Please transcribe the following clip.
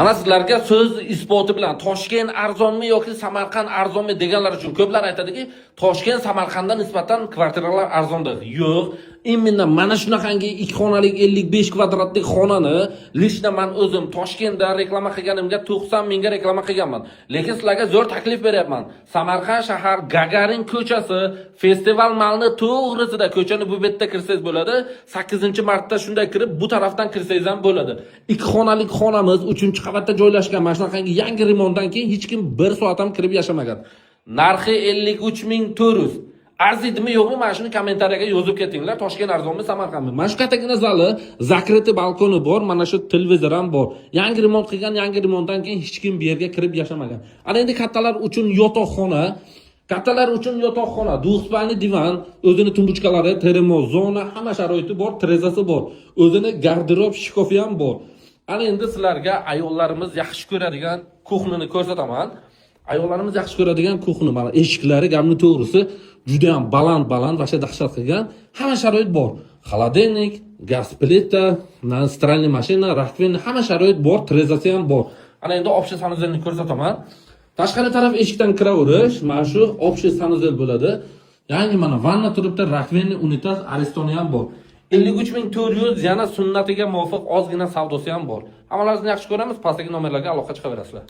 Mana sizlarga so'z isboti bilan Toshkent arzonmi yoki Samarqand arzonmi deganlar uchun ko'plar aytadiki, Toshkent Samarqandga nisbatan kvartiralar arzondir. Yo'q, imенно mana shunaqangi 2 xonalik 55 kvadratlik xonani lishna men o'zim Toshkentda reklama qilganimga 90 mingga reklama qilganman. Lekin sizlarga zo'r taklif beryapman. Samarqand shahar Gagarin ko'chasi festival malni to'g'risida ko'chani bu betda kirsangiz bo'ladi. 8-martda shunday kirib, bu tarafdan kirsangiz ham bo'ladi. 2 xonalik xonamiz 3-qavatda joylashgan. Mana shunaqangi yangi remontdan keyin hech kim 1 soat ham kirib yashamagan. Narxi 53.400. Arzidimi yo'qmi? Mana shuni kommentariyaga yozib ketinglar. Toshkent arzonmi, Samarqandmi? Mana shu kattagina zali, zakritli balkoni bor, mana shu televizor ham bor. Yangi remont qilgan, yangi remontdan keyin hech kim bu yerga kirib yashamagan. Ana endi kattalar uchun yotoqxona, duxspalni divan, o'zini tumbuchkalari, termos, zona, hamma sharoiti bor, trezasi bor. O'zini garderob, shkofi ham bor. Ana endi sizlarga ayollarimiz yaxshi ko'radigan kuxnini ko'rsataman. Ayollarimiz yaxshi ko'radigan kuxni, mana eshiklari, gamni to'g'risi juda ham baland va dahshat qilgan. Hamma sharoit bor. Xolodilnik, gaz plita, stralniy mashina, rakvin, hamma sharoit bor, trezasi ham bor. Ana endi общий sanuzelni ko'rsataman. Tashqari taraf eshikdan kiraverish, mana shu общий sanuzel bo'ladi. Yangi mana vanna turibdi, rakvinni, unitaz, aristoni ham bor. 53.400 yana sunnatiga muvofiq ozgina savdosi ham bor. Hammalaringizni yaxshi ko'ramiz. Pastdagi nomerlarga aloqa chiqaverasizlar.